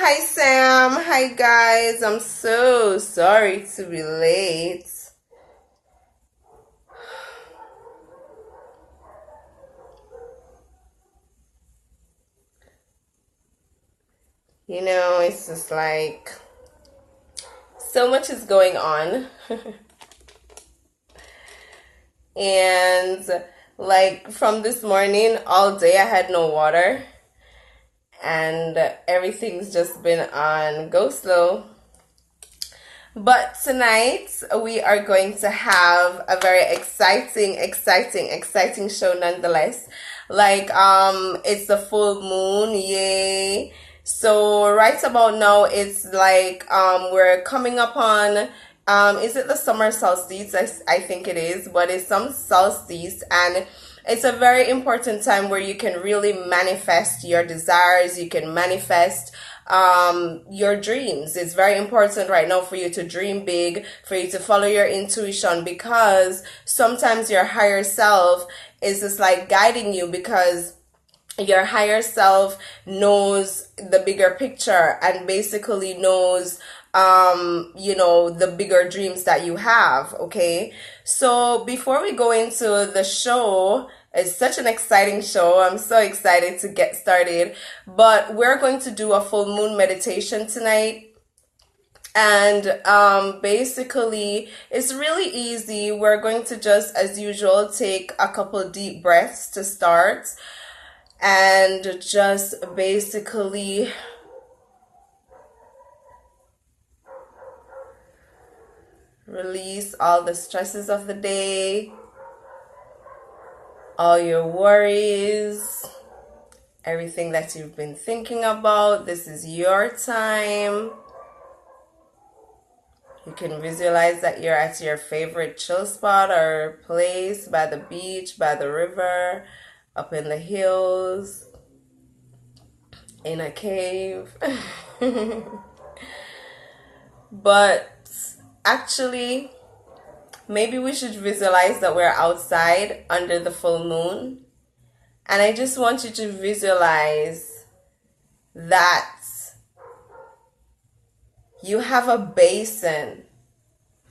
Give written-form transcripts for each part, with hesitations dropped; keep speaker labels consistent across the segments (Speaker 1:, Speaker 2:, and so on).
Speaker 1: Hi Sam, hi guys. I'm so sorry to be late. It's just like so much is going on. And like from this morning, all day I had no water, and everything's just been on go slow. But tonight we are going to have a very exciting show nonetheless. It's the full moon, yay. So right about now it's like we're coming up on is it the summer solstice? I think it is, but it's some solstice, and it's a very important time where you can really manifest your desires, you can manifest your dreams. It's very important right now for you to dream big, for you to follow your intuition, because sometimes your higher self is just like guiding you, because your higher self knows the bigger picture and basically knows the bigger dreams that you have. Okay, so before we go into the show, it's such an exciting show. I'm so excited to get started. But we're going to do a full moon meditation tonight. And basically, it's really easy. We're going to just, as usual, take a couple deep breaths to start. And just basically release all the stresses of the day, all your worries, everything that you've been thinking about. This is your time. You can visualize that you're at your favorite chill spot or place, by the beach, by the river, up in the hills, in a cave. But actually, maybe we should visualize that we're outside under the full moon. And I just want you to visualize that you have a basin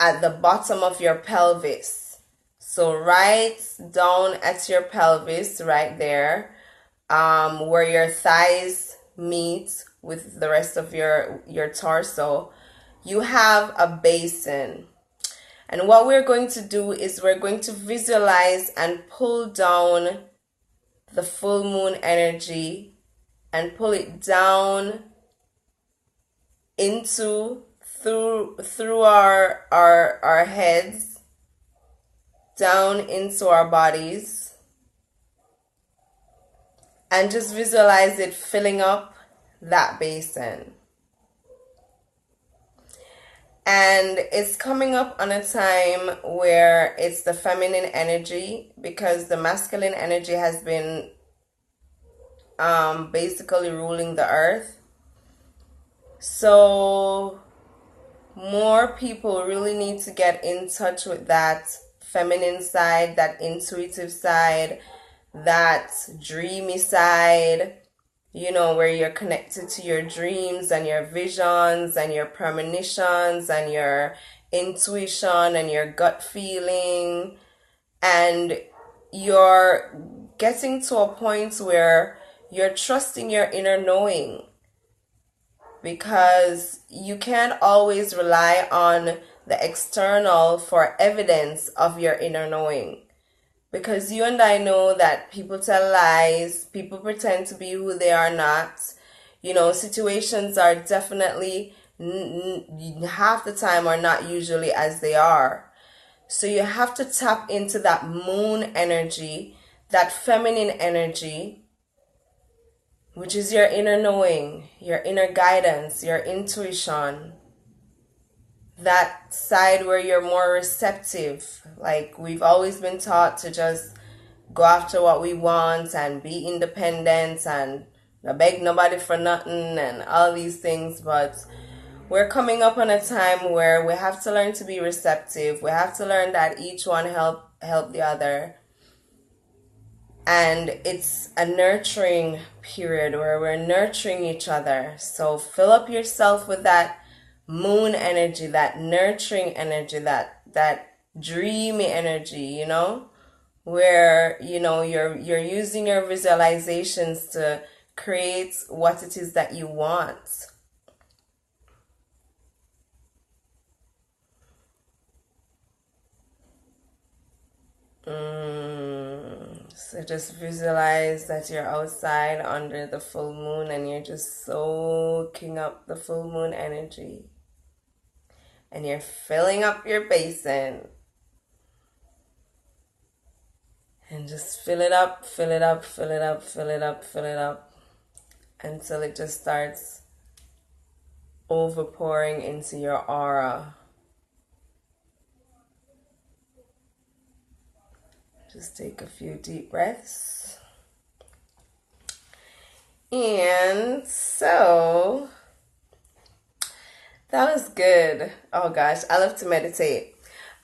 Speaker 1: at the bottom of your pelvis. So right down at your pelvis, right there, where your thighs meet with the rest of your torso, you have a basin. And what we're going to do is we're going to visualize and pull down the full moon energy and pull it down into through our heads, down into our bodies, and just visualize it filling up that basin. And it's coming up on a time where it's the feminine energy, because the masculine energy has been basically ruling the earth. So more people really need to get in touch with that feminine side, that intuitive side, that dreamy side, where you're connected to your dreams and your visions and your premonitions and your intuition and your gut feeling. And you're getting to a point where you're trusting your inner knowing, because you can't always rely on the external for evidence of your inner knowing. Because you and I know that people tell lies, people pretend to be who they are not. Situations are definitely half the time are not usually as they are. So you have to tap into that moon energy, that feminine energy, which is your inner knowing, your inner guidance, your intuition. That side where you're more receptive. Like, we've always been taught to just go after what we want and be independent and not beg nobody for nothing and all these things. But we're coming up on a time where we have to learn to be receptive. We have to learn that each one help the other. and it's a nurturing period where we're nurturing each other. So fill up yourself with that moon energy, that nurturing energy, that dreamy energy, you know, where, you know, you're using your visualizations to create what it is that you want. So just visualize that you're outside under the full moon and you're just soaking up the full moon energy. And you're filling up your basin. And just fill it up, fill it up, fill it up, fill it up, fill it up. Until it just starts overpouring into your aura. Just take a few deep breaths. And so, that was good. Oh gosh, I love to meditate.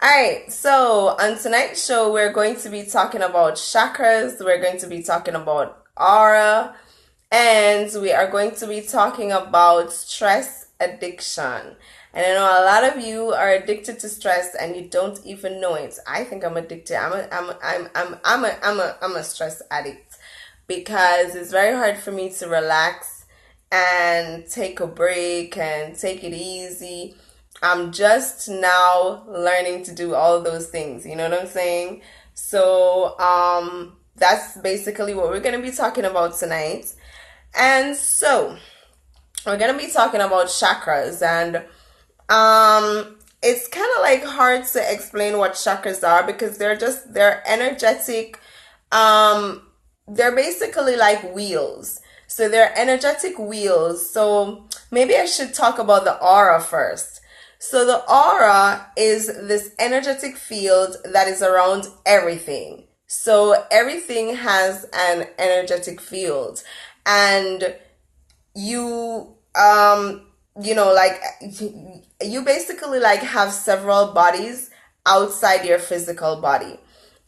Speaker 1: Alright, so on tonight's show, we're going to be talking about chakras, we're going to be talking about aura, and we are going to be talking about stress addiction. And I know a lot of you are addicted to stress and you don't even know it. I think I'm addicted. I'm a stress addict because it's very hard for me to relax and take a break and take it easy. I'm just now learning to do all of those things. You know what I'm saying? So, that's basically what we're going to be talking about tonight. And so, we're going to be talking about chakras, and it's kind of like hard to explain what chakras are because they're energetic, they're basically like wheels. So they're energetic wheels. So maybe I should talk about the aura first. So the aura is this energetic field that is around everything. So everything has an energetic field, and you know, like you basically like have several bodies outside your physical body.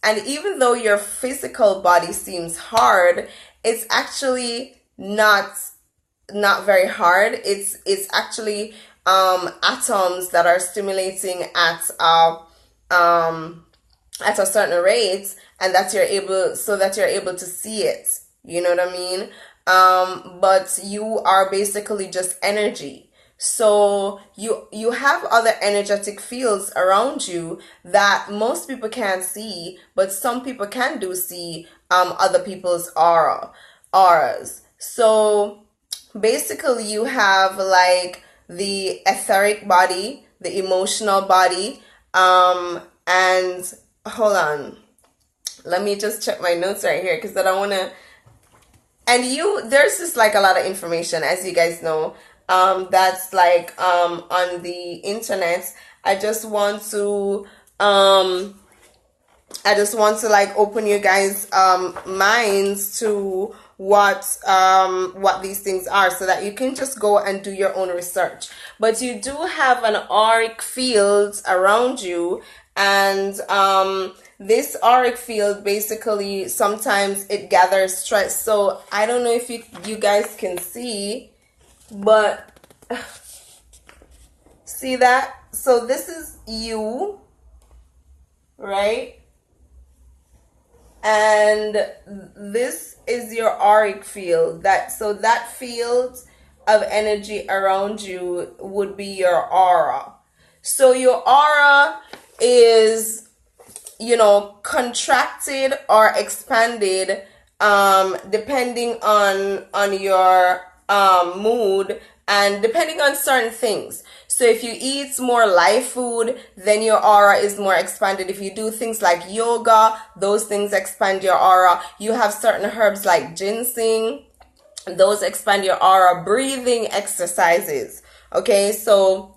Speaker 1: And even though your physical body seems hard, it's actually not very hard. It's actually atoms that are stimulating at a certain rate, and that you're able to see it. You know what I mean? But you are basically just energy. So you have other energetic fields around you that most people can't see, but some people can see other people's auras. So basically you have like the etheric body, the emotional body, and hold on. Let me just check my notes right here because I don't want to. And there's just like a lot of information, as you guys know, that's like on the internet. I just want to like open you guys minds to what these things are, so that you can just go and do your own research. But you do have an auric field around you, and this auric field basically sometimes it gathers stress. So I don't know if you guys can see, but see that? So this is you, right? And this is your auric field. So that field of energy around you would be your aura. So your aura is, you know, contracted or expanded depending on your mood and depending on certain things. So if you eat more live food, then your aura is more expanded. If you do things like yoga, those things expand your aura. You have certain herbs like ginseng, those expand your aura. Breathing exercises, okay? So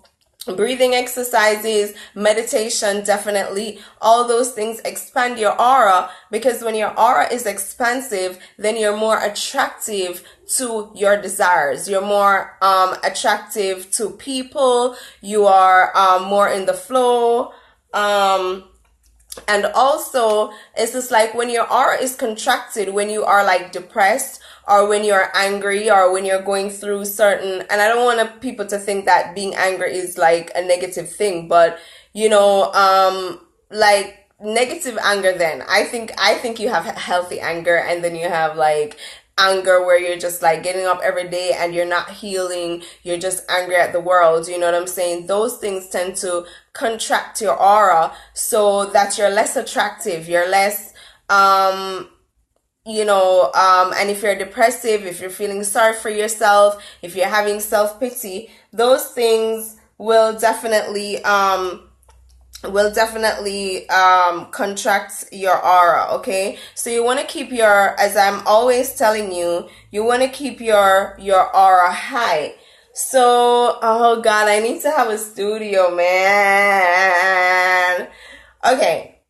Speaker 1: breathing exercises, meditation, definitely, all those things expand your aura, because when your aura is expansive, then you're more attractive to your desires. You're more attractive to people. You are more in the flow. And also, it's just like when your aura is contracted, when you are like depressed, or when you're angry, or when you're going through certain, and I don't want people to think that being angry is like a negative thing, but like negative anger, then I think you have healthy anger, and then you have like anger where you're just like getting up every day and you're not healing, you're just angry at the world, you know what I'm saying? Those things tend to contract your aura so that you're less attractive, you're less and if you're depressive, if you're feeling sorry for yourself, if you're having self-pity, those things will definitely contract your aura. Okay, so you want to keep your, as I'm always telling you, you want to keep your aura high. So, oh god, I need to have a studio, man. Okay,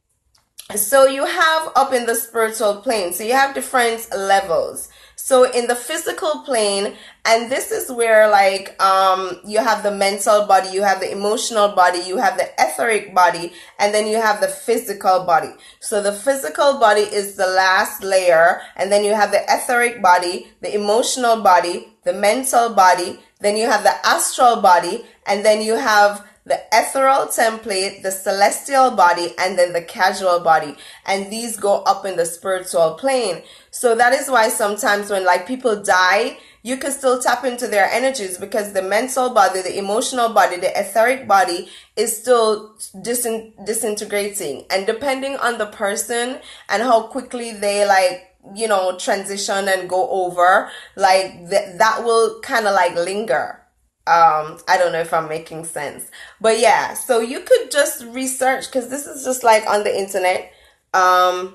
Speaker 1: so you have up in the spiritual plane, so you have different levels. So in the physical plane, and this is where like you have the mental body, you have the emotional body, you have the etheric body, and then you have the physical body. So the physical body is the last layer, and then you have the etheric body, the emotional body, the mental body, then you have the astral body, and then you have the ethereal template, the celestial body, and then the casual body. And these go up in the spiritual plane. So that is why sometimes when like people die, you can still tap into their energies, because the mental body, the emotional body, the etheric body is still disintegrating. And depending on the person and how quickly they like, transition and go over, like that will kind of like linger. I don't know if I'm making sense, but yeah, so you could just research, because this is just like on the internet. Oh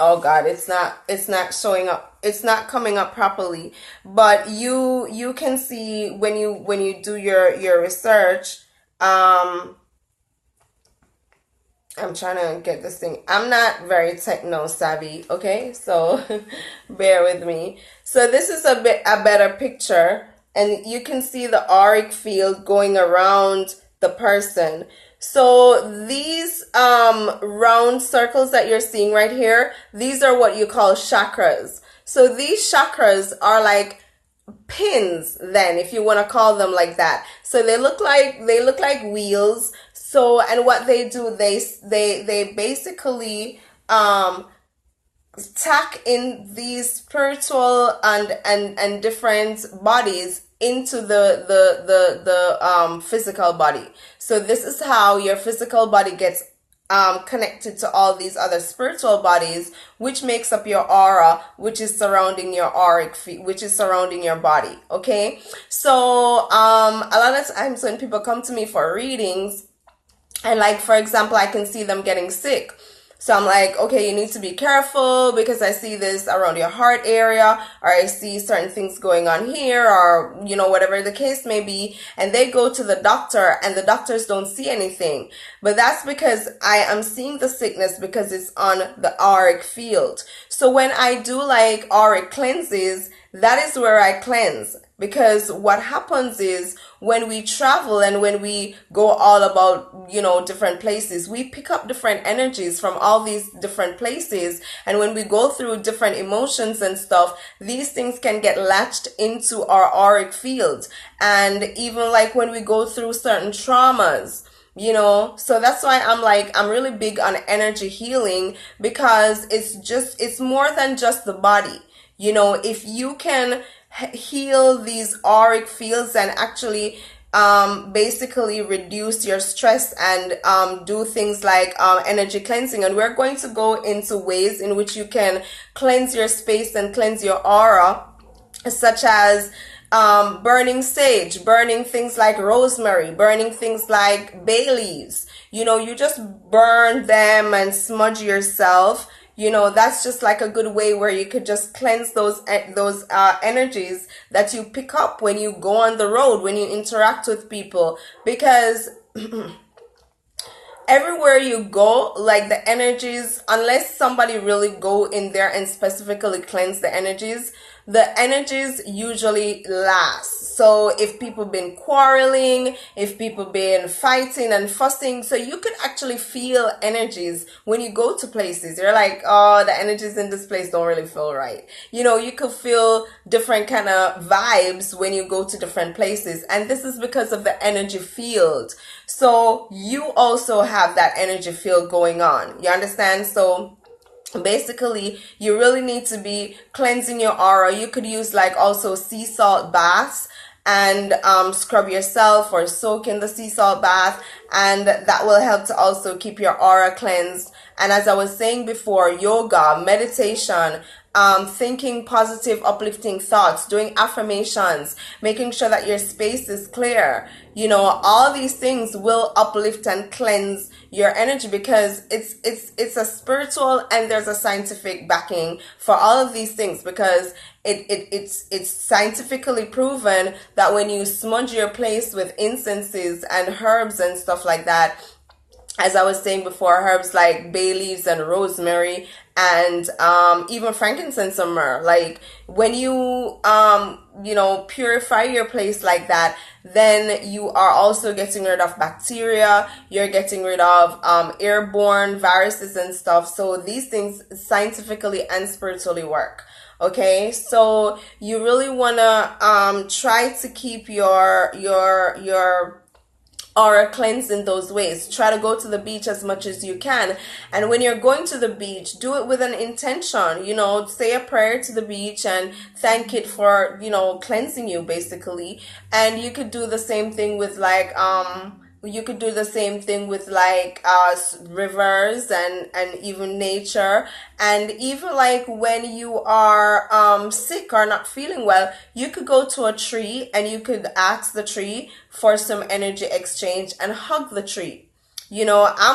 Speaker 1: god, it's not showing up, it's not coming up properly, but you can see when you do your research. I'm trying to get this thing. I'm not very techno savvy, okay? So bear with me. So this is a better picture, and you can see the auric field going around the person. So these round circles that you're seeing right here, these are what you call chakras. So these chakras are like pins, then, if you want to call them like that. So they look like wheels. So, and what they do, they basically tack in these spiritual and different bodies into the physical body. So this is how your physical body gets connected to all these other spiritual bodies, which makes up your aura, which is surrounding your auric field, which is surrounding your body. Okay, so a lot of times when people come to me for readings, and like for example, I can see them getting sick. So I'm like, okay, you need to be careful because I see this around your heart area, or I see certain things going on here, or, whatever the case may be. And they go to the doctor and the doctors don't see anything. But that's because I am seeing the sickness because it's on the auric field. So when I do like auric cleanses, that is where I cleanse. Because what happens is when we travel and when we go all about, different places, we pick up different energies from all these different places. And when we go through different emotions and stuff, these things can get latched into our auric field. And even like when we go through certain traumas, so that's why I'm really big on energy healing, because it's more than just the body. If you can heal these auric fields and actually basically reduce your stress and do things like energy cleansing. And we're going to go into ways in which you can cleanse your space and cleanse your aura, such as burning sage, burning things like rosemary, burning things like bay leaves. You just burn them and smudge yourself. That's just like a good way where you could just cleanse those energies that you pick up when you go on the road, when you interact with people, because everywhere you go, like the energies, unless somebody really go in there and specifically cleanse the energies usually last. So if people been quarreling, if people been fighting and fussing, so you could actually feel energies when you go to places. You're like, oh, the energies in this place don't really feel right. You could feel different kind of vibes when you go to different places. And this is because of the energy field. So you also have that energy field going on. You understand? So basically, you really need to be cleansing your aura. You could use like also sea salt baths and scrub yourself or soak in the sea salt bath, and that will help to also keep your aura cleansed. And as I was saying before, yoga, meditation, thinking positive, uplifting thoughts, doing affirmations, making sure that your space is clear. All these things will uplift and cleanse your energy, because it's a spiritual and there's a scientific backing for all of these things, because it's scientifically proven that when you smudge your place with incenses and herbs and stuff like that, as I was saying before, herbs like bay leaves and rosemary and even frankincense and myrrh. Like when you purify your place like that, then you are also getting rid of bacteria. You're getting rid of airborne viruses and stuff. So these things scientifically and spiritually work. Okay, so you really wanna try to keep your aura cleansed in those ways. Try to go to the beach as much as you can. And when you're going to the beach, do it with an intention. Say a prayer to the beach and thank it for, cleansing you basically. And you could do the same thing with like, rivers and even nature. And even like when you are sick or not feeling well, you could go to a tree and you could ask the tree for some energy exchange and hug the tree. I'm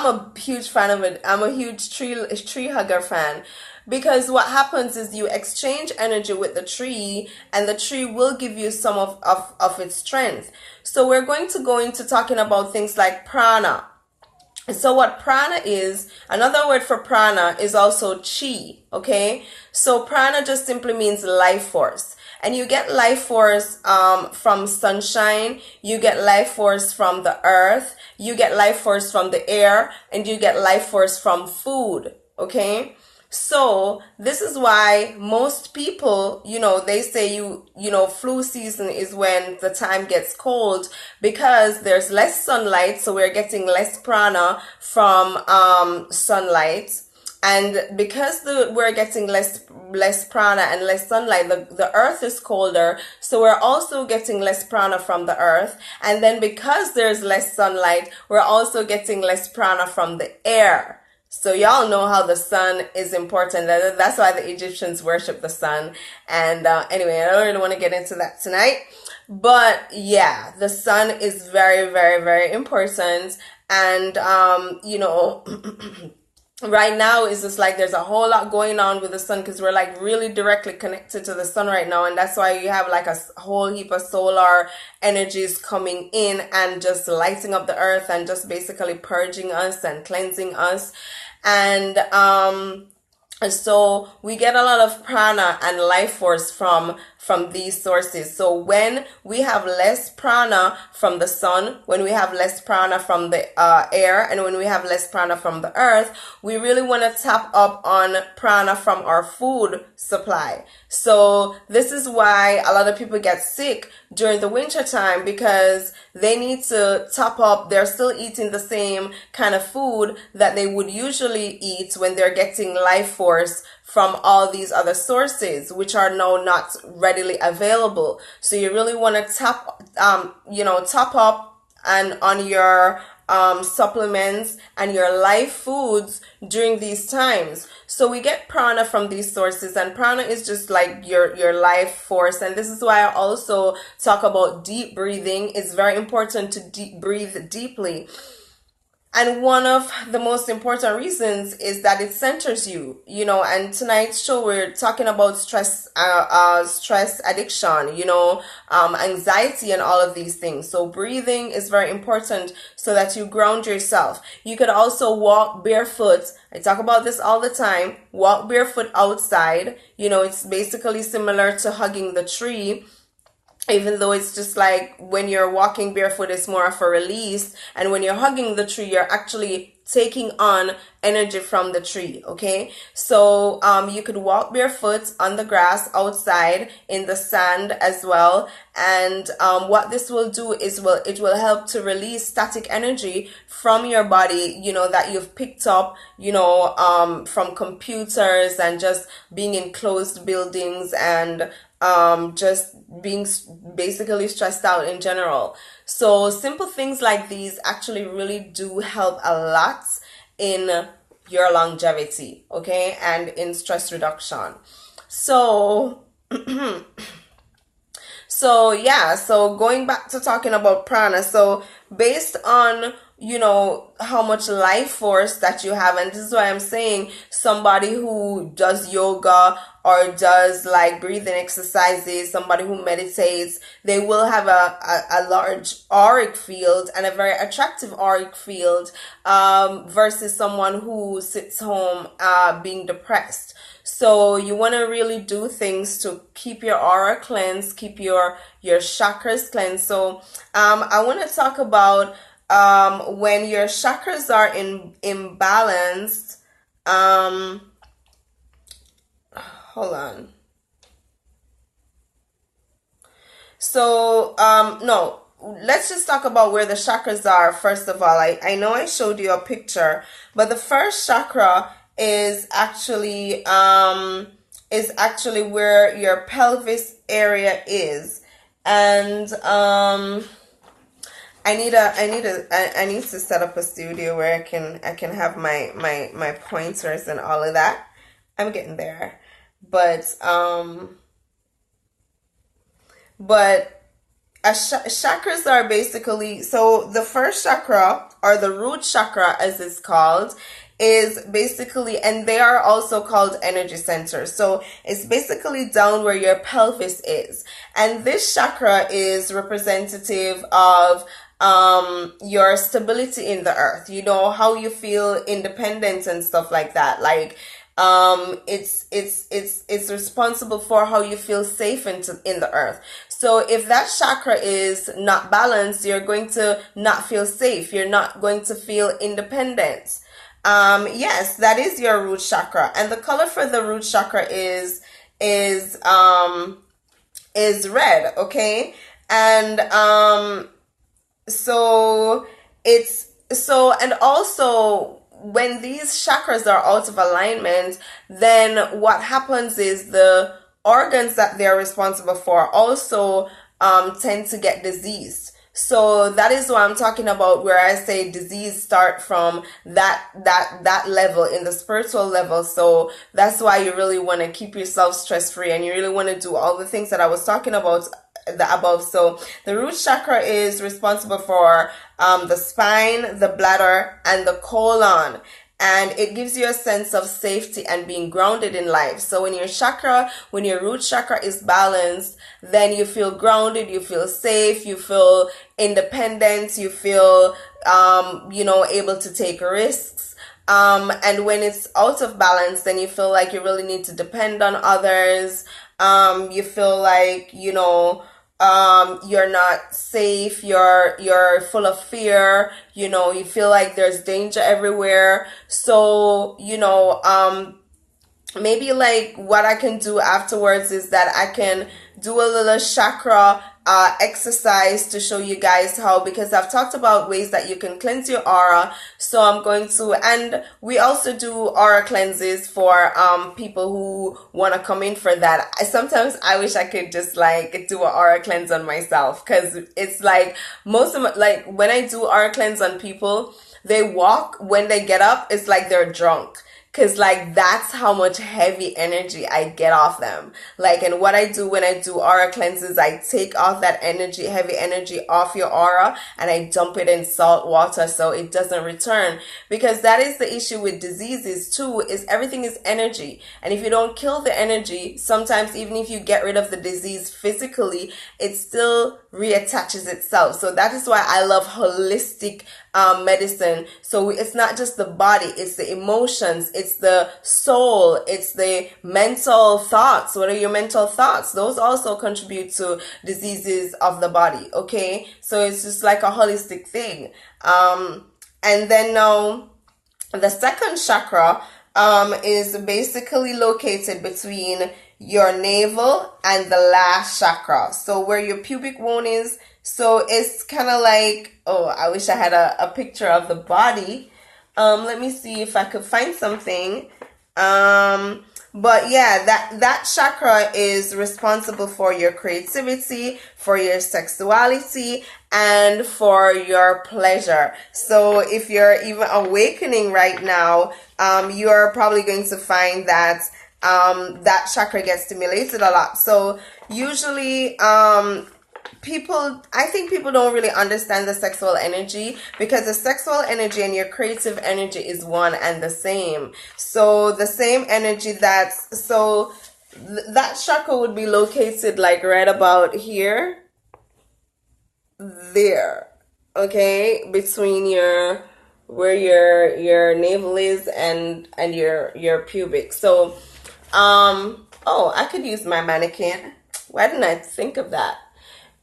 Speaker 1: a huge fan of it. I'm a huge tree hugger fan. Because what happens is you exchange energy with the tree, and the tree will give you some of its strength. So we're going to go into talking about things like prana. So what prana is, another word for prana is also chi, okay? So prana just simply means life force. And you get life force from sunshine, you get life force from the earth, you get life force from the air, and you get life force from food, okay? So this is why most people, they say flu season is when the time gets cold, because there's less sunlight. So we're getting less prana from sunlight. And because we're getting less prana and less sunlight, the earth is colder. So we're also getting less prana from the earth. And then because there's less sunlight, we're also getting less prana from the air. So y'all know how the sun is important. That's why the Egyptians worship the sun. And anyway, I don't really want to get into that tonight. But yeah, the sun is very, very, very important. And, right now it's just like there's a whole lot going on with the sun, because we're like really directly connected to the sun right now. And that's why you have like a whole heap of solar energies coming in and just lighting up the earth and just basically purging us and cleansing us. And so we get a lot of prana and life force from these sources. So when we have less prana from the sun, when we have less prana from the air, and when we have less prana from the earth, we really want to tap up on prana from our food supply. So this is why a lot of people get sick during the winter time, because they need to top up. They're still eating the same kind of food that they would usually eat when they're getting life force from all these other sources, which are now not readily available. So you really want to top up and on your supplements and your life foods during these times. So we get prana from these sources, and prana is just like your life force. And this is why I also talk about deep breathing. It's very important to breathe deeply. And one of the most important reasons is that it centers you, and tonight's show, we're talking about stress addiction, anxiety and all of these things. So breathing is very important so that you ground yourself. You could also walk barefoot. I talk about this all the time. Walk barefoot outside. It's basically similar to hugging the tree. even though it's just like when you're walking barefoot, it's more of a release, and when you're hugging the tree, you're actually taking on energy from the tree. Okay, so you could walk barefoot on the grass outside in the sand as well, and what this will do is it will help to release static energy from your body, you know, that you've picked up, you know, from computers and just being in closed buildings, and just being basically stressed out in general. So simple things like these actually really do help a lot in your longevity, okay, and in stress reduction. So so yeah, so going back to talking about prana, so based on, you know, how much life force that you have, and this is why I'm saying somebody who does yoga or does like breathing exercises, somebody who meditates, they will have a large auric field and a very attractive auric field, versus someone who sits home being depressed. So you want to really do things to keep your aura cleansed, keep your chakras cleansed. So I want to talk about when your chakras are imbalanced. Hold on. So no, let's just talk about where the chakras are first of all. I know I showed you a picture, but the first chakra is actually where your pelvis area is. And I need to set up a studio where I can have my pointers and all of that. I'm getting there. But chakras are basically, so the first chakra, or the root chakra as it's called, is basically, and they are also called energy centers. So it's basically down where your pelvis is. And this chakra is representative of your stability in the earth, you know, how you feel independent and stuff like that. Like it's responsible for how you feel safe in the earth. So if that chakra is not balanced, you're going to not feel safe. You're not going to feel independent. Yes, that is your root chakra, and the color for the root chakra is red. Okay, and so and also when these chakras are out of alignment, then what happens is the organs that they're responsible for also tend to get diseased. So that is what I'm talking about, where I say disease start from that level, in the spiritual level. So that's why you really want to keep yourself stress free, and you really want to do all the things that I was talking about the above. So the root chakra is responsible for the spine, the bladder, and the colon. And it gives you a sense of safety and being grounded in life. So when your root chakra is balanced, then you feel grounded, you feel safe, you feel independent, you feel, able to take risks. And when it's out of balance, then you feel like you really need to depend on others. You feel like, you're not safe, you're full of fear, you feel like there's danger everywhere. So, maybe like what I can do afterwards is that I can do a little chakra exercise to show you guys how, because I've talked about ways that you can cleanse your aura. So I'm going to, and we also do aura cleanses for people who want to come in for that. Sometimes I wish I could just like do an aura cleanse on myself, because it's like like when I do aura cleanse on people, they walk, when they get up, it's like they're drunk. Cause like that's how much heavy energy I get off them. Like, and what I do when I do aura cleanses, I take off that energy, heavy energy off your aura, and I dump it in salt water so it doesn't return. Because that is the issue with diseases too, is everything is energy. And if you don't kill the energy, sometimes even if you get rid of the disease physically, it still reattaches itself. So that is why I love holistic medicine. So it's not just the body, it's the emotions, it's the soul, it's the mental thoughts. What are your mental thoughts? Those also contribute to diseases of the body. Okay, so it's just like a holistic thing. And then now the second chakra is basically located between your navel and the last chakra. So where your pubic bone is. So it's kind of like, oh, I wish I had a picture of the body. Let me see if I could find something. But yeah, that chakra is responsible for your creativity, for your sexuality, and for your pleasure. So if you're even awakening right now, you're probably going to find that that chakra gets stimulated a lot. So usually, I think people don't really understand the sexual energy, because the sexual energy and your creative energy is one and the same. So the same energy that chakra would be located like right about here, there, okay, between where your navel is and your pubic. So oh, I could use my mannequin. Why didn't I think of that?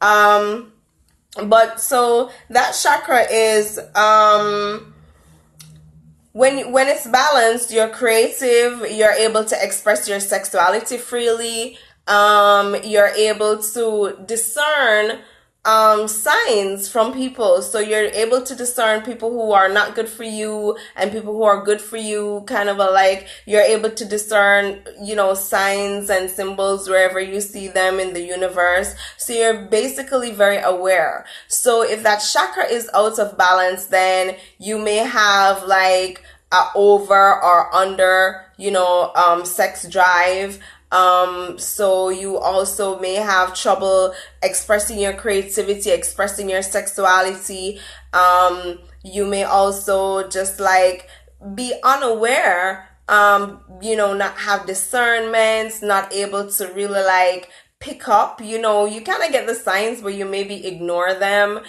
Speaker 1: But so that chakra is when it's balanced, you're creative, you're able to express your sexuality freely, you're able to discern signs from people. So you're able to discern people who are not good for you and people who are good for you, kind of you're able to discern, signs and symbols wherever you see them in the universe. So you're basically very aware. So if that chakra is out of balance, then you may have like a over or under, sex drive. So you also may have trouble expressing your creativity, expressing your sexuality. You may also just be unaware, not have discernment, not able to really pick up, you kind of get the signs, but you maybe ignore them,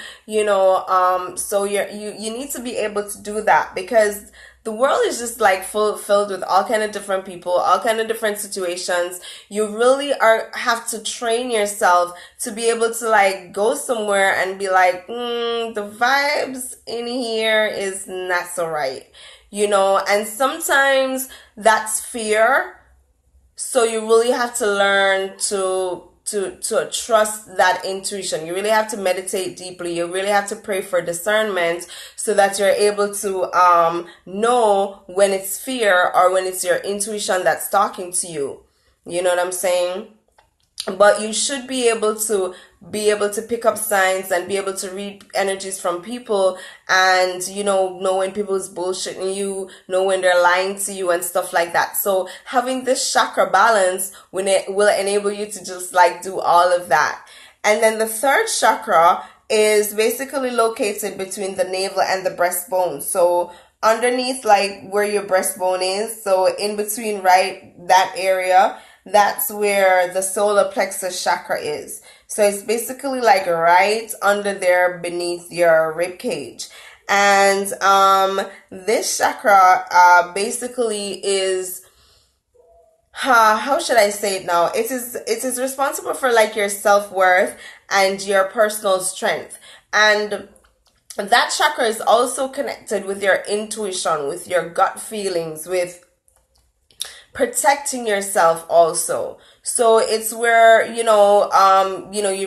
Speaker 1: so you need to be able to do that, because the world is just filled with all kind of different people, all kind of different situations. You really have to train yourself to be able to go somewhere and be the vibes in here is not so right, and sometimes that's fear. So you really have to learn to trust that intuition. You really have to meditate deeply. You really have to pray for discernment so that you're able to know when it's fear or when it's your intuition that's talking to you. You know what I'm saying? But you should be able to pick up signs and be able to read energies from people, and know when people's bullshitting you, know when they're lying to you and stuff like that. So having this chakra balance will enable you to just do all of that. And then the third chakra is basically located between the navel and the breastbone. So underneath where your breastbone is, so in between that area, that's where the solar plexus chakra is. So it's basically right under there beneath your rib cage. And this chakra basically is, how should I say it now? It is responsible for your self-worth and your personal strength. And that chakra is also connected with your intuition, with your gut feelings, with protecting yourself also. So it's where, you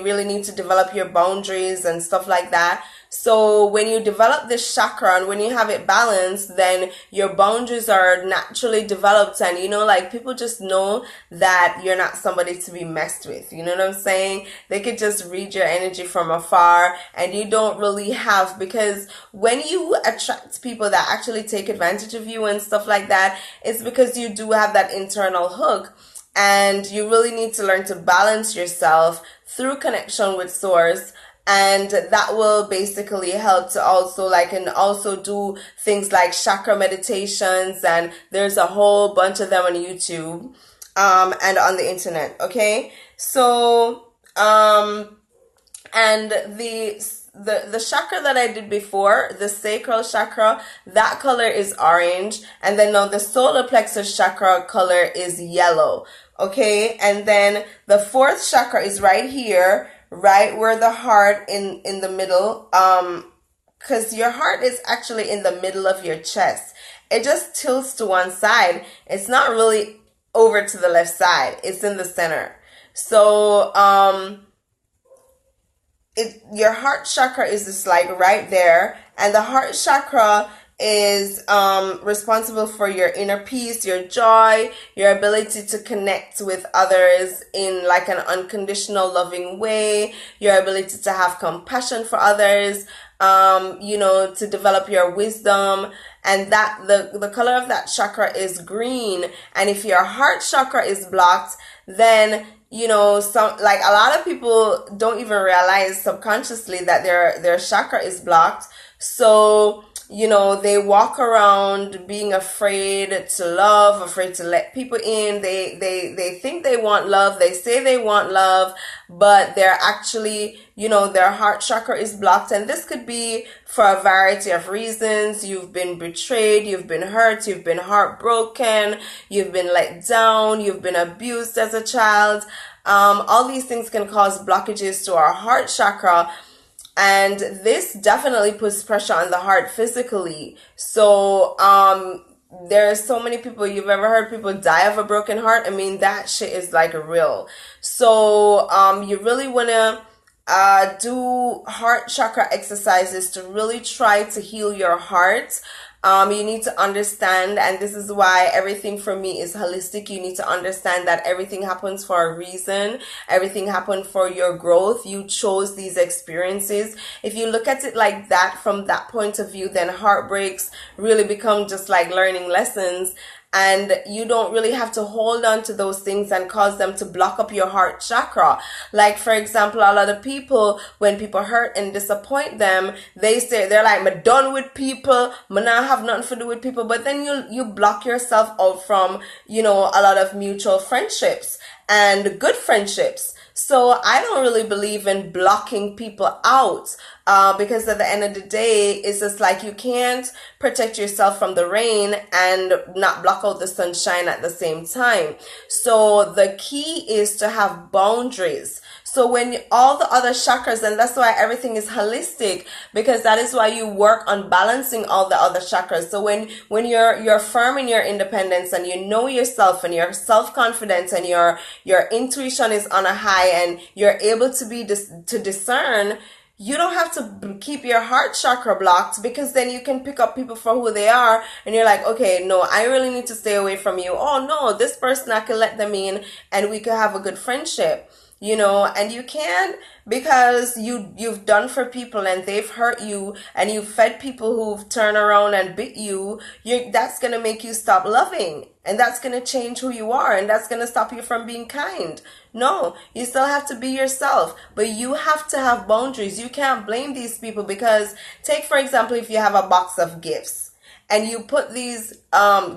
Speaker 1: really need to develop your boundaries and stuff like that. So when you develop this chakra and when you have it balanced, then your boundaries are naturally developed, and people just know that you're not somebody to be messed with. You know what I'm saying? They could just read your energy from afar, and you don't really have, because when you attract people that actually take advantage of you and stuff like that, it's because you do have that internal hook. And you really need to learn to balance yourself through connection with source. And that will basically help to also and also do things like chakra meditations. And there's a whole bunch of them on YouTube, and on the internet. Okay. So, And the chakra that I did before, the sacral chakra, that color is orange. And then now the solar plexus chakra color is yellow. Okay. And then the fourth chakra is right here, right where the heart in the middle. Because your heart is actually in the middle of your chest. It just tilts to one side. It's not really over to the left side. It's in the center. So, your heart chakra is just like right there, and the heart chakra is responsible for your inner peace, your joy, your ability to connect with others in like an unconditional loving way, your ability to have compassion for others, to develop your wisdom. And that the color of that chakra is green. And if your heart chakra is blocked, then some, like, a lot of people don't even realize subconsciously that their chakra is blocked. So, they walk around being afraid to love, afraid to let people in. They think they want love. They say they want love, but they're actually, their heart chakra is blocked. And this could be for a variety of reasons. You've been betrayed, you've been hurt, you've been heartbroken, you've been let down, you've been abused as a child. All these things can cause blockages to our heart chakra. And this definitely puts pressure on the heart physically. So, there's so many people, you've ever heard people die of a broken heart? I mean, that shit is like real. So, you really want to do heart chakra exercises to really try to heal your heart. You need to understand, and this is why everything for me is holistic. You need to understand that everything happens for a reason. Everything happened for your growth. You chose these experiences. If you look at it like that, from that point of view, then heartbreaks really become just like learning lessons. And you don't really have to hold on to those things and cause them to block up your heart chakra. Like, for example, a lot of people, when people hurt and disappoint them, they're like, I'm done with people, I not have nothing to do with people. But then you block yourself out from, a lot of mutual friendships and good friendships. So I don't really believe in blocking people out, because at the end of the day, it's just like you can't protect yourself from the rain and not block out the sunshine at the same time. So the key is to have boundaries. So when all the other chakras, and that's why everything is holistic, because that is why you work on balancing all the other chakras. So when you're firm in your independence and you know yourself and your self-confidence and your intuition is on a high and you're able to discern, you don't have to keep your heart chakra blocked, because then you can pick up people for who they are and you're like, okay, no, I really need to stay away from you. Oh no, this person, I can let them in and we could have a good friendship. And you can, because you've done for people and they've hurt you and you've fed people who've turned around and bit you, that's going to make you stop loving, and that's going to change who you are, and that's going to stop you from being kind. No, you still have to be yourself, but you have to have boundaries. You can't blame these people, because take, for example, if you have a box of gifts and you put these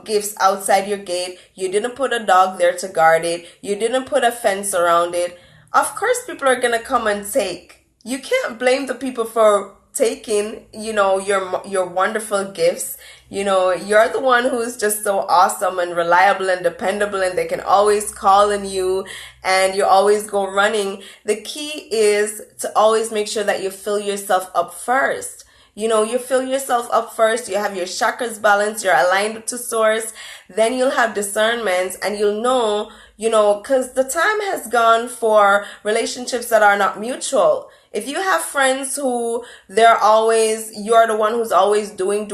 Speaker 1: gifts outside your gate, you didn't put a dog there to guard it, you didn't put a fence around it, of course people are going to come and take. You can't blame the people for taking, your wonderful gifts. You're the one who's just so awesome and reliable and dependable, and they can always call on you and you always go running. The key is to always make sure that you fill yourself up first. You fill yourself up first, you have your chakras balanced, you're aligned to source, then you'll have discernment and you'll know, because the time has gone for relationships that are not mutual. If you have friends who you're the one who's always doing,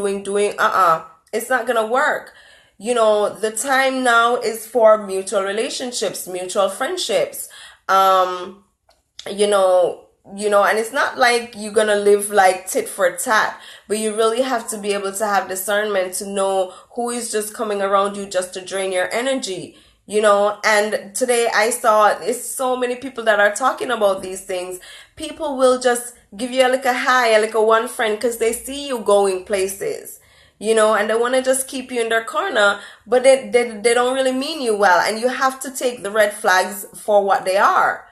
Speaker 1: it's not going to work. The time now is for mutual relationships, mutual friendships. And it's not like you're gonna live like tit for tat, but you really have to be able to have discernment to know who is just coming around you just to drain your energy. And today I saw it's so many people that are talking about these things. People will just give you like a high, like a one friend, because they see you going places, and they want to just keep you in their corner, but they don't really mean you well. And you have to take the red flags for what they are.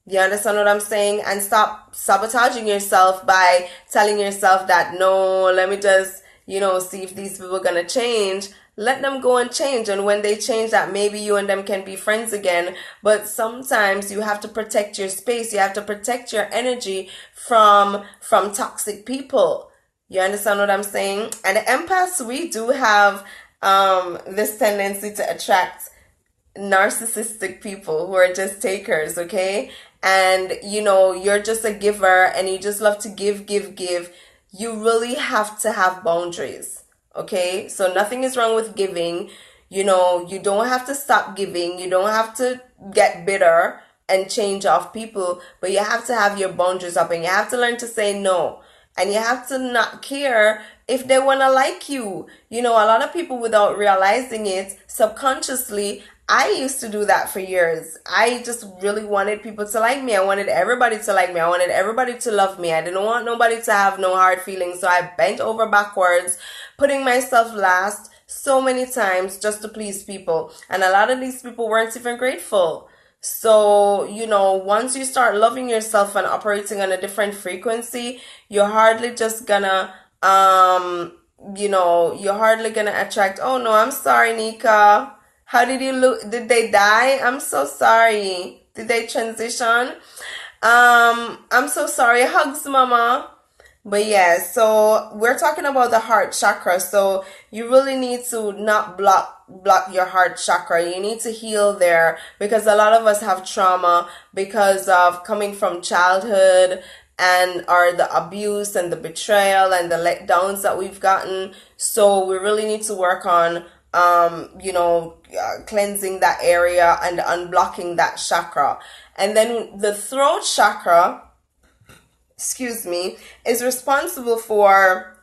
Speaker 1: You understand what I'm saying? And stop sabotaging yourself by telling yourself that, no, let me just, see if these people are going to change. Let them go and change. And when they change, that maybe you and them can be friends again. But sometimes you have to protect your space. You have to protect your energy from toxic people. You understand what I'm saying? And the empaths, we do have this tendency to attract narcissistic people who are just takers, okay? And you're just a giver and you just love to give, give, give. You really have to have boundaries, okay? So nothing is wrong with giving. You don't have to stop giving. You don't have to get bitter and change off people, but you have to have your boundaries up and you have to learn to say no. And you have to not care if they want to like you. A lot of people, without realizing it, subconsciously, I used to do that for years. I just really wanted people to like me. I wanted everybody to like me. I wanted everybody to love me. I didn't want nobody to have no hard feelings. So I bent over backwards, putting myself last so many times just to please people. And a lot of these people weren't even grateful. So, once you start loving yourself and operating on a different frequency, you're hardly just gonna, you're hardly gonna attract, oh no, I'm sorry, Nika. How did you look? Did they die? I'm so sorry. Did they transition? I'm so sorry. Hugs, mama. But yeah, so we're talking about the heart chakra. So you really need to not block your heart chakra. You need to heal there because a lot of us have trauma because of coming from childhood and or the abuse and the betrayal and the letdowns that we've gotten. So we really need to work on cleansing that area and unblocking that chakra. And then the throat chakra, is responsible for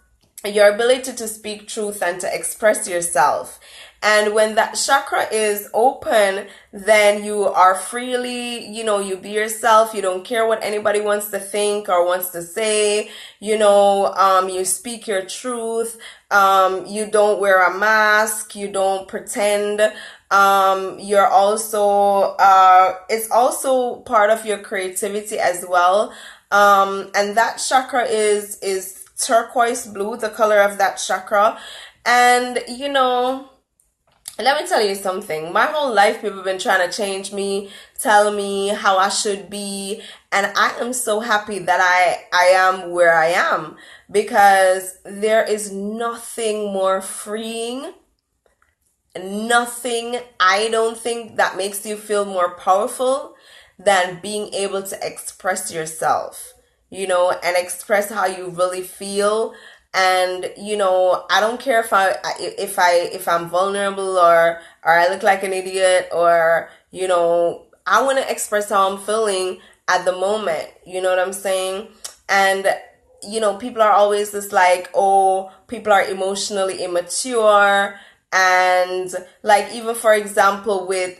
Speaker 1: your ability to speak truth and to express yourself. And when that chakra is open, then you are freely, you be yourself. You don't care what anybody wants to think or wants to say. You speak your truth. You don't wear a mask. You don't pretend. You're also, it's also part of your creativity as well. And that chakra is turquoise blue, the color of that chakra. And, let me tell you something. My whole life, people have been trying to change me, tell me how I should be. And I am so happy that I am where I am because there is nothing more freeing, nothing I don't think that makes you feel more powerful than being able to express yourself, and express how you really feel. And I don't care if I'm vulnerable or I look like an idiot or I want to express how I'm feeling at the moment. You know what I'm saying? And people are always just like, oh, people are emotionally immature. And like, even for example, with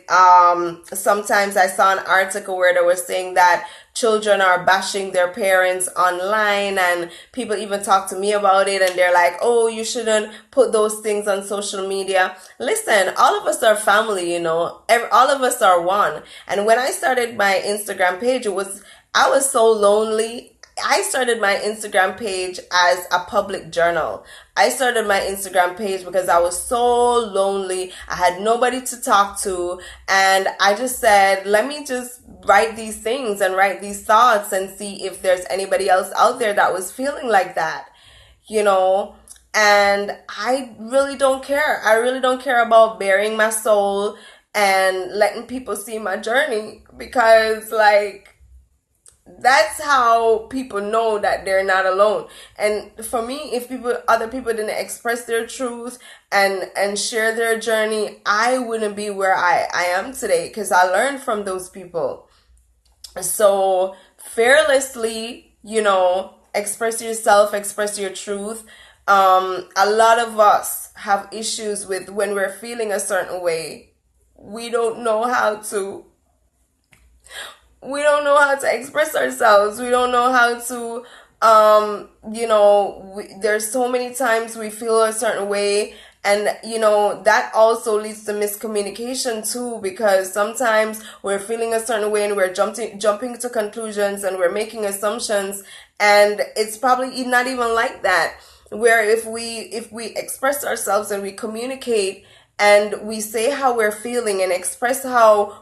Speaker 1: sometimes I saw an article where they were saying that children are bashing their parents online, and people even talk to me about it, and they're like, oh, you shouldn't put those things on social media. Listen, all of us are family, all of us are one. And when I started my Instagram page, I was so lonely. I started my Instagram page as a public journal. I started my Instagram page because I was so lonely. I had nobody to talk to. And I just said, let me just write these things and write these thoughts and see if there's anybody else out there that was feeling like that, And I really don't care. I really don't care about bearing my soul and letting people see my journey because, like, that's how people know that they're not alone. And for me, if other people didn't express their truth and share their journey, I wouldn't be where I am today because I learned from those people. So fearlessly, express yourself, express your truth. A lot of us have issues with when we're feeling a certain way. We don't know how to express ourselves. We don't know how to, there's so many times we feel a certain way And, that also leads to miscommunication too, because sometimes we're feeling a certain way and we're jumping to conclusions and we're making assumptions, and it's probably not even like that. Where if we express ourselves and we communicate and we say how we're feeling and express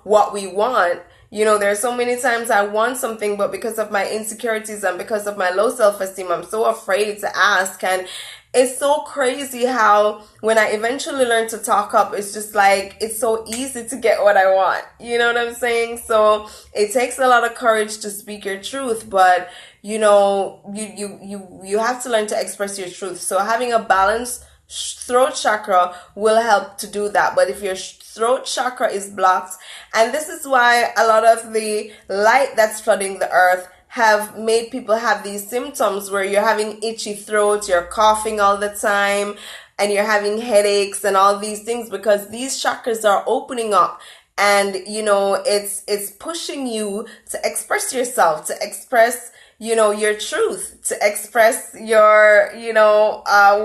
Speaker 1: what we want. There's so many times I want something, but because of my insecurities and because of my low self-esteem, I'm so afraid to ask. And it's so crazy how when I eventually learn to talk up, it's just like, it's so easy to get what I want. You know what I'm saying? So it takes a lot of courage to speak your truth, but you have to learn to express your truth. So having a balanced throat chakra will help to do that. But if your throat chakra is blocked, and this is why a lot of the light that's flooding the earth have made people have these symptoms where you're having itchy throat, you're coughing all the time, and you're having headaches and all these things, because these chakras are opening up. And it's pushing you to express yourself, to express your truth, to express your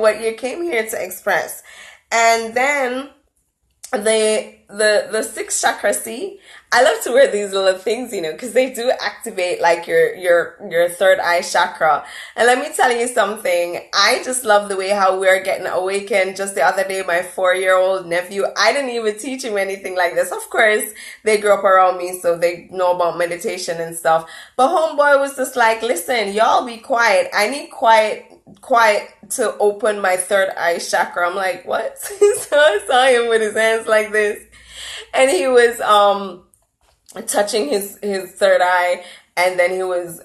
Speaker 1: what you came here to express. And then the sixth chakra, see, I love to wear these little things, because they do activate like your third eye chakra. And let me tell you something, I just love the way how we're getting awakened. Just the other day, my 4-year-old nephew, I didn't even teach him anything like this. Of course, they grew up around me, so they know about meditation and stuff. But homeboy was just like, listen, y'all be quiet. I need quiet to open my third eye chakra. I'm like, what? So I saw him with his hands like this, and he was touching his third eye, and then he was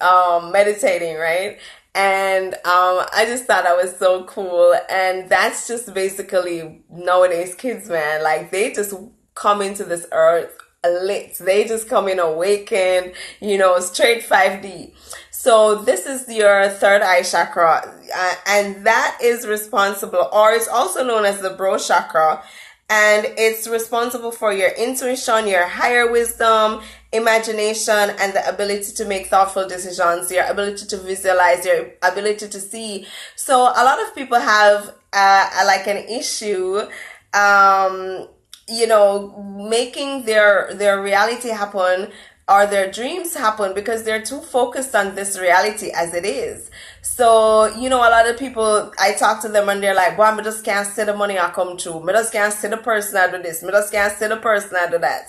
Speaker 1: meditating, right? And I just thought that was so cool. And that's just basically nowadays kids, man. Like, they just come into this earth lit. They just come in awakened, straight 5D. So this is your third eye chakra, and that is responsible, or it's also known as the bro chakra, and it's responsible for your intuition, your higher wisdom, imagination, and the ability to make thoughtful decisions, your ability to visualize, your ability to see. So a lot of people have like an issue making their reality happen or their dreams happen, because they're too focused on this reality as it is. So, a lot of people, I talk to them and they're like, boy, I just can't see the money I come through. I just can't see the person I do this. I just can't see the person I do that.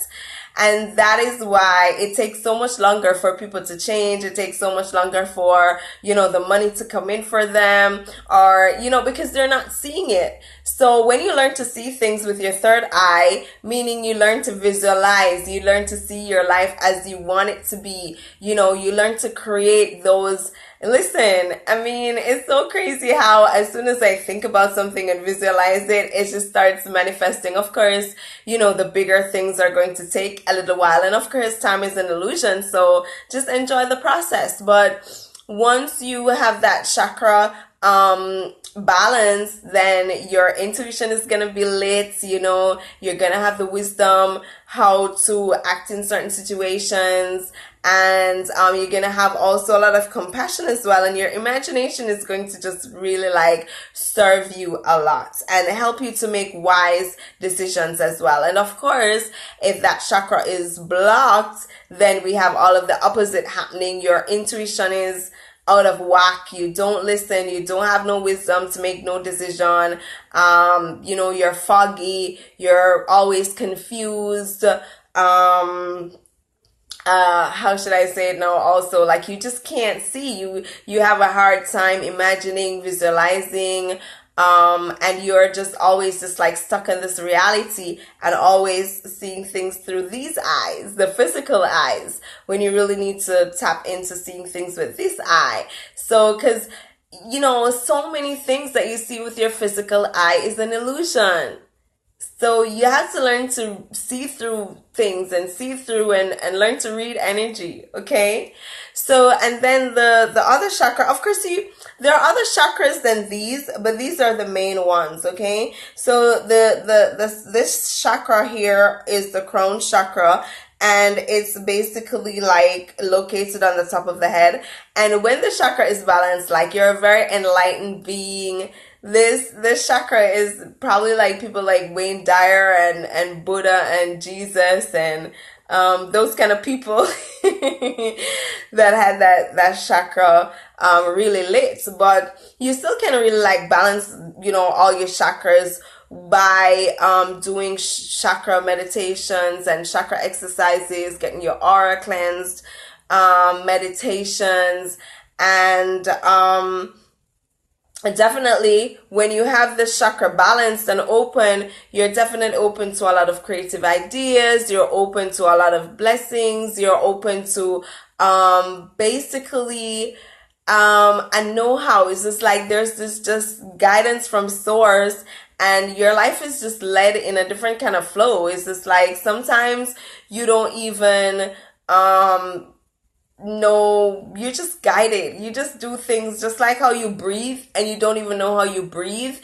Speaker 1: And that is why it takes so much longer for people to change. It takes so much longer for, the money to come in for them, or, because they're not seeing it. So when you learn to see things with your third eye, meaning you learn to visualize, you learn to see your life as you want it to be, you learn to create those. Listen, I mean, it's so crazy how as soon as I think about something and visualize it, it just starts manifesting. Of course, the bigger things are going to take a little while. And of course, time is an illusion. So just enjoy the process. But once you have that chakra balance, then your intuition is going to be lit. You're going to have the wisdom how to act in certain situations. And you're going to have also a lot of compassion as well. And your imagination is going to just really like serve you a lot and help you to make wise decisions as well. And of course, if that chakra is blocked, then we have all of the opposite happening. Your intuition is out of whack. You don't listen. You don't have no wisdom to make no decision. You're foggy. You're always confused. How should I say it now? Also, like, you just can't see. You have a hard time imagining, visualizing, and you're just always just like stuck in this reality and always seeing things through these eyes, the physical eyes, when you really need to tap into seeing things with this eye. So, because, so many things that you see with your physical eye is an illusion. So you have to learn to see through things and see through and learn to read energy, okay? So, and then the other chakra, of course, there are other chakras than these, but these are the main ones, okay? So this chakra here is the crown chakra, and it's basically like located on the top of the head. And when the chakra is balanced, like, you're a very enlightened being. This chakra is probably like people like Wayne Dyer and Buddha and Jesus and those kind of people that had that chakra really lit. But you still can really like balance, all your chakras by doing chakra meditations and chakra exercises, getting your aura cleansed, meditations, and definitely when you have this chakra balanced and open, you're definitely open to a lot of creative ideas, you're open to a lot of blessings, you're open to basically a know-how. It's just like there's this just guidance from source, and your life is just led in a different kind of flow. It's just like sometimes you don't even no, you're just guided. You just do things just like how you breathe and you don't even know how you breathe.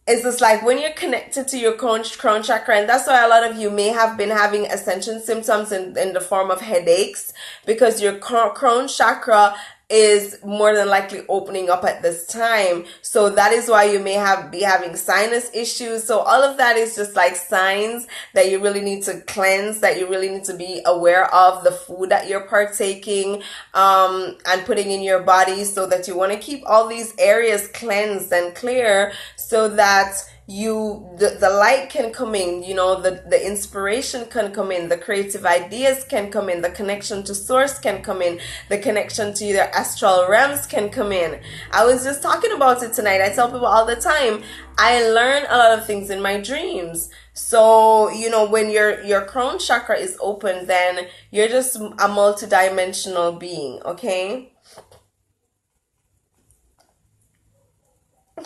Speaker 1: It's just like when you're connected to your crown chakra, and that's why a lot of you may have been having ascension symptoms in the form of headaches, because your crown chakra is more than likely opening up at this time. So that is why you may be having sinus issues. So all of that is just like signs that you really need to cleanse, that you really need to be aware of the food that you're partaking and putting in your body, so that you want to keep all these areas cleansed and clear, so that the light can come in, the inspiration can come in, the creative ideas can come in, the connection to source can come in, the connection to your astral realms can come in. I was just talking about it tonight. I tell people all the time, I learn a lot of things in my dreams. So, when your crown chakra is open, then you're just a multidimensional being, okay?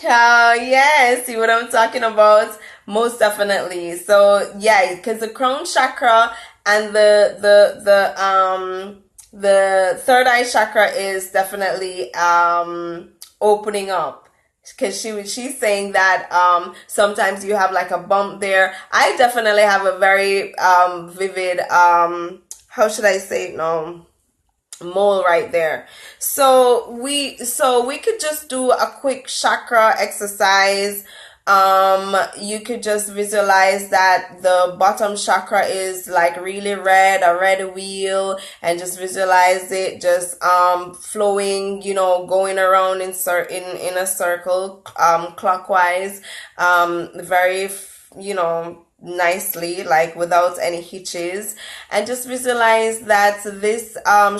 Speaker 1: Oh, yeah, see what I'm talking about? Most definitely. So, yeah, because the crown chakra and the third eye chakra is definitely opening up. Because she's saying that sometimes you have like a bump there. I definitely have a very vivid how should I say it now? Mole right there. So we could just do a quick chakra exercise. You could just visualize that the bottom chakra is like really red, a red wheel, and just visualize it just flowing, going around in a circle clockwise, very nicely, like without any hitches, and just visualize that this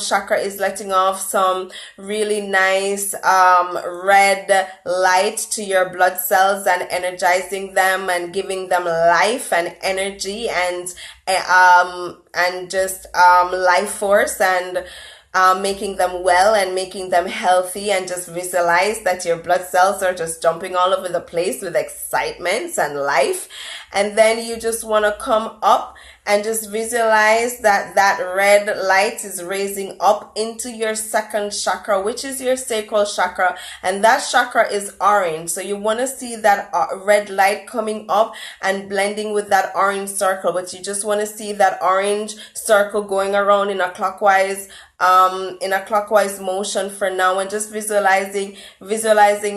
Speaker 1: chakra is letting off some really nice red light to your blood cells and energizing them and giving them life and energy and just life force, and making them well and making them healthy. And just visualize that your blood cells are just jumping all over the place with excitement and life. And then you just want to come up and just visualize that that red light is raising up into your second chakra, which is your sacral chakra, and that chakra is orange. So you want to see that red light coming up and blending with that orange circle, but you just want to see that orange circle going around in a clockwise motion for now, and just visualizing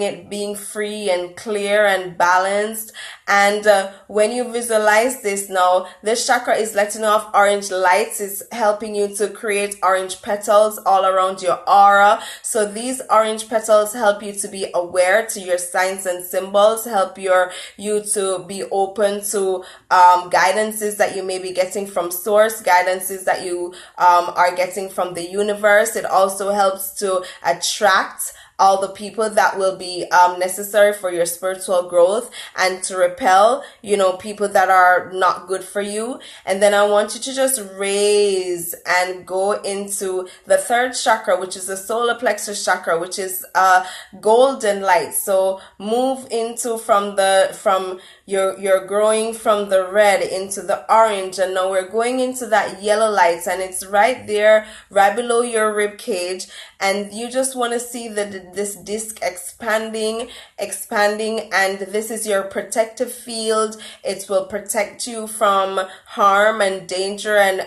Speaker 1: it being free and clear and balanced. And when you visualize this now, this chakra is letting off orange lights. It's helping you to create orange petals all around your aura. So these orange petals help you to be aware to your signs and symbols, help you to be open to guidances that you may be getting from source, guidances that you are getting from the universe. It also helps to attract all the people that will be necessary for your spiritual growth, and to repel, people that are not good for you. And then I want you to just raise and go into the third chakra, which is the solar plexus chakra, which is golden light. So move into you're growing from the red into the orange, and now we're going into that yellow light, and it's right there, right below your rib cage. And you just want to see this disc expanding, and this is your protective field. It will protect you from harm and danger, and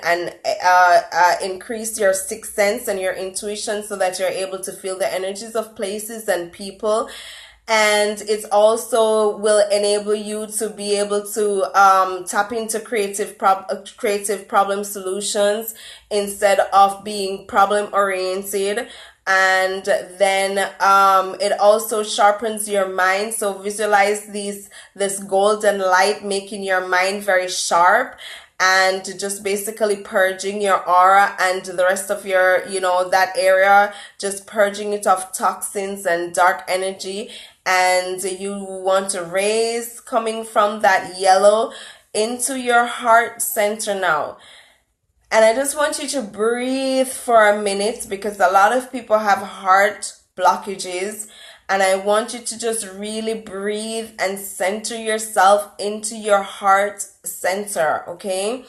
Speaker 1: increase your sixth sense and your intuition, so that you're able to feel the energies of places and people. And it also will enable you to be able to tap into creative problem solutions instead of being problem oriented. And then it also sharpens your mind. So visualize this golden light making your mind very sharp, and just basically purging your aura and the rest of your, that area, just purging it of toxins and dark energy. And you want to raise coming from that yellow into your heart center now. And I just want you to breathe for a minute, because a lot of people have heart blockages. And I want you to just really breathe and center yourself into your heart center, okay?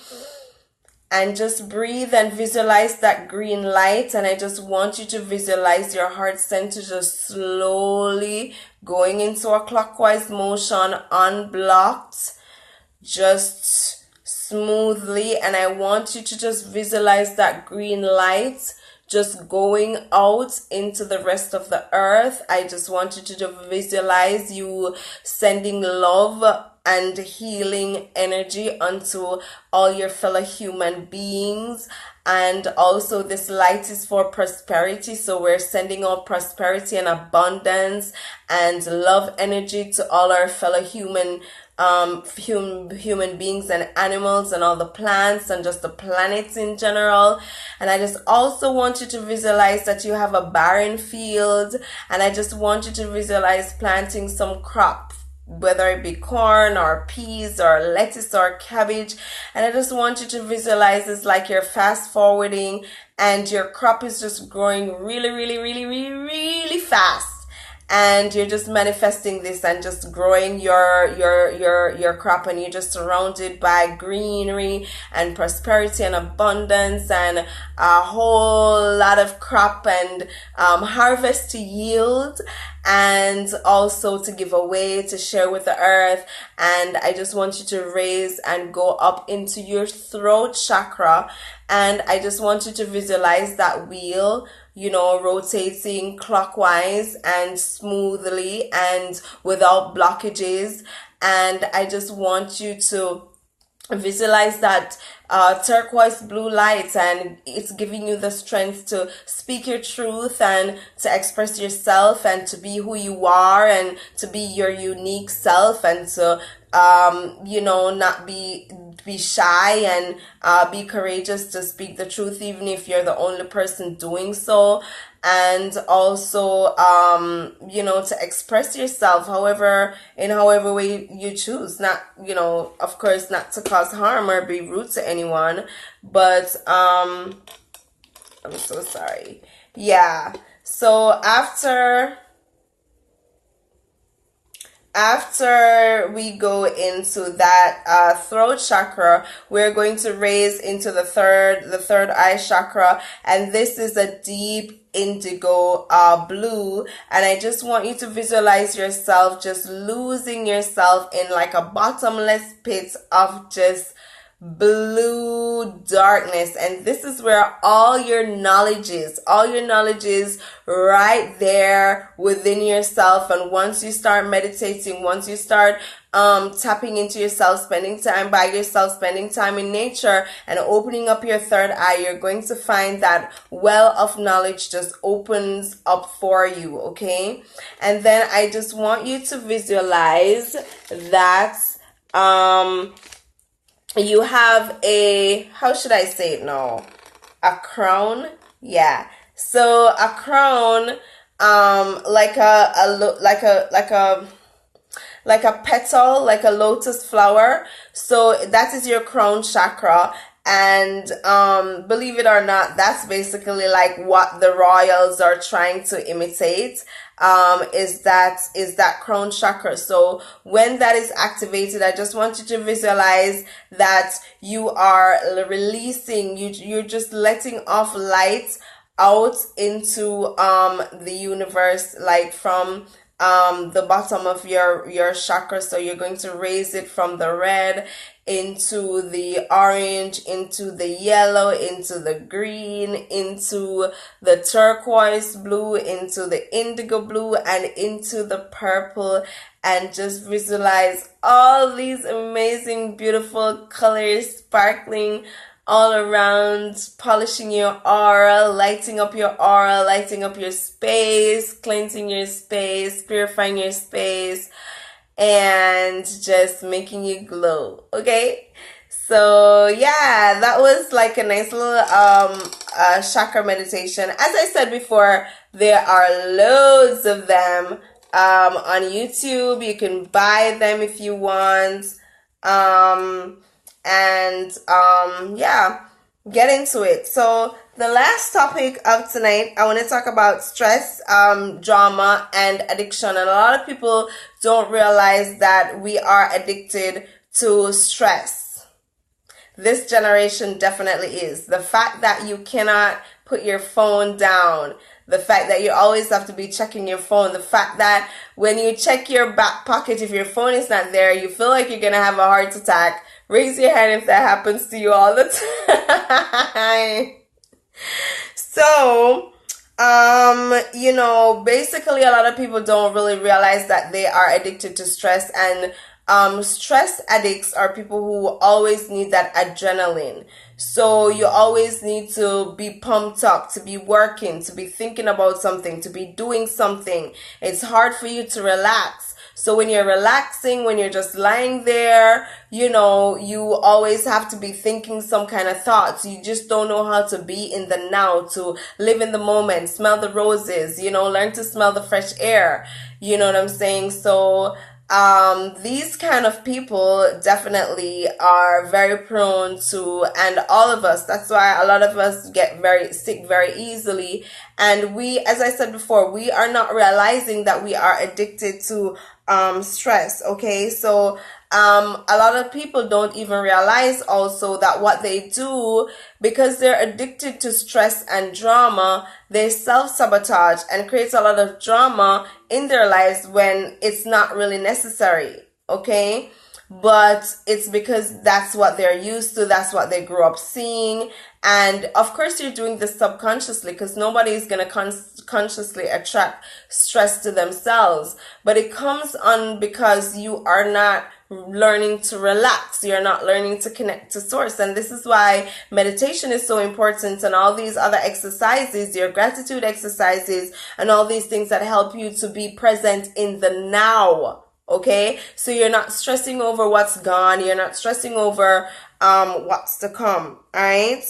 Speaker 1: And just breathe and visualize that green light. And I just want you to visualize your heart center just slowly going into a clockwise motion, unblocked, just smoothly. And I want you to just visualize that green light just going out into the rest of the earth. I just want you to visualize you sending love and healing energy onto all your fellow human beings. And also this light is for prosperity. So we're sending out prosperity and abundance and love energy to all our fellow human beings and animals and all the plants and just the planets in general. And I just also want you to visualize that you have a barren field, and I just want you to visualize planting some crop, whether it be corn or peas or lettuce or cabbage. And I just want you to visualize this like you're fast forwarding and your crop is just growing really, really, really, really, really fast. And you're just manifesting this and just growing your crop, and you're just surrounded by greenery and prosperity and abundance and a whole lot of crop and harvest to yield, and also to give away, to share with the earth. And I just want you to raise and go up into your throat chakra, and I just want you to visualize that wheel, rotating clockwise and smoothly and without blockages. And I just want you to visualize that turquoise blue light, and it's giving you the strength to speak your truth and to express yourself and to be who you are and to be your unique self, and to not be shy, and be courageous to speak the truth even if you're the only person doing so. And also to express yourself in however way you choose, not of course not to cause harm or be rude to anyone, but I'm so sorry. Yeah, so after we go into that throat chakra, we're going to raise into the third eye chakra, and this is a deep indigo blue. And I just want you to visualize yourself just losing yourself in like a bottomless pit of just blue darkness. And this is where all your knowledge is right there within yourself. And once you start meditating, once you start tapping into yourself, spending time by yourself, spending time in nature, and opening up your third eye, you're going to find that well of knowledge just opens up for you, okay? And then I just want you to visualize that you have how should I say it now? A crown? Yeah. So a crown, like a petal, like a lotus flower. So that is your crown chakra. And believe it or not, that's basically like what the royals are trying to imitate. Is that crown chakra. So when that is activated, I just want you to visualize that you are releasing, you're just letting off light out into the universe, like from the bottom of your chakra. So you're going to raise it from the red into the orange, into the yellow, into the green, into the turquoise blue, into the indigo blue, and into the purple. And just visualize all these amazing, beautiful colors sparkling all around, polishing your aura, lighting up your space, cleansing your space, purifying your space, and just making you glow. Okay, so yeah, that was like a nice little chakra meditation. As I said before, there are loads of them on YouTube. You can buy them if you want. Yeah, get into it. So the last topic of tonight, I want to talk about stress, drama, and addiction. And a lot of people don't realize that we are addicted to stress. This generation definitely is. The fact that you cannot put your phone down, the fact that you always have to be checking your phone, the fact that when you check your back pocket, if your phone is not there, you feel like you're going to have a heart attack. Raise your hand if that happens to you all the time. So, basically a lot of people don't really realize that they are addicted to stress, and stress addicts are people who always need that adrenaline. So you always need to be pumped up, to be working, to be thinking about something, to be doing something. It's hard for you to relax. So when you're relaxing, when you're just lying there, you always have to be thinking some kind of thoughts. You just don't know how to be in the now, to live in the moment, smell the roses, learn to smell the fresh air. You know what I'm saying? So these kind of people definitely are very prone to, and all of us, that's why a lot of us get very sick very easily. And we, as I said before, we are not realizing that we are addicted to stress. Okay, so a lot of people don't even realize also that what they do, because they're addicted to stress and drama, they self-sabotage and create a lot of drama in their lives when it's not really necessary. Okay, but it's because that's what they're used to, that's what they grew up seeing. And of course you're doing this subconsciously, because nobody is going to consciously attract stress to themselves, but it comes on because you are not learning to relax, you're not learning to connect to source. And this is why meditation is so important, and all these other exercises, your gratitude exercises, and all these things that help you to be present in the now. Okay, so you're not stressing over what's gone, you're not stressing over what's to come. All right.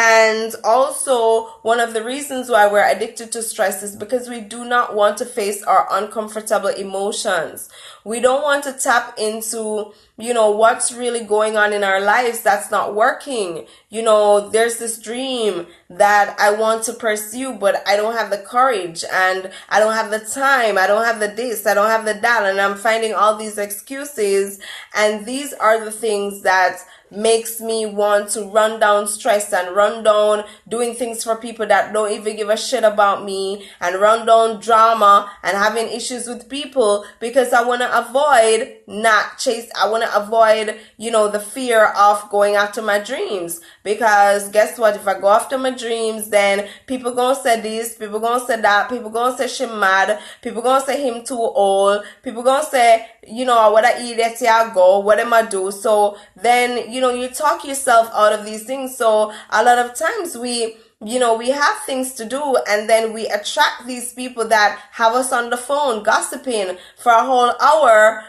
Speaker 1: And also, one of the reasons why we're addicted to stress is because we do not want to face our uncomfortable emotions. We don't want to tap into, what's really going on in our lives that's not working. There's this dream that I want to pursue, but I don't have the courage, and I don't have the time, I don't have the this, I don't have the that, and I'm finding all these excuses. And these are the things that makes me want to run down stress and run down doing things for people that don't even give a shit about me, and run down drama and having issues with people, because I want to avoid I want to avoid, the fear of going after my dreams. Because guess what? If I go after my dreams, then people gonna say this, people gonna say that, people gonna say she mad, people gonna say him too old, people gonna say, what I eat at I go, what am I do? So then, you talk yourself out of these things. So a lot of times we have things to do, and then we attract these people that have us on the phone gossiping for a whole hour,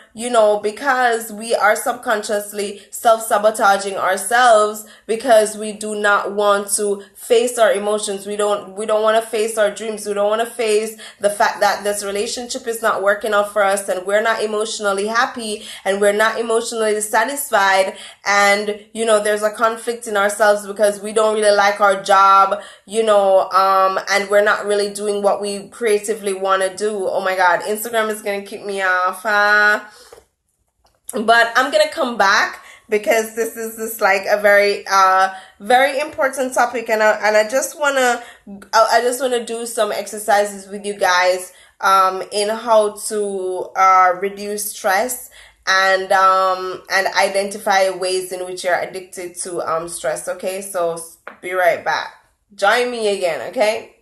Speaker 1: because we are subconsciously self-sabotaging ourselves, because we do not want to face our emotions. We don't want to face our dreams. We don't want to face the fact that this relationship is not working out for us, and we're not emotionally happy, and we're not emotionally satisfied. And, there's a conflict in ourselves because we don't really like our job, and we're not really doing what we creatively want to do. Oh my God, Instagram is going to kick me off. But I'm going to come back, because this is like a very, very important topic. And I just want to do some exercises with you guys, in how to reduce stress and identify ways in which you're addicted to stress. Okay, so be right back. Join me again, okay?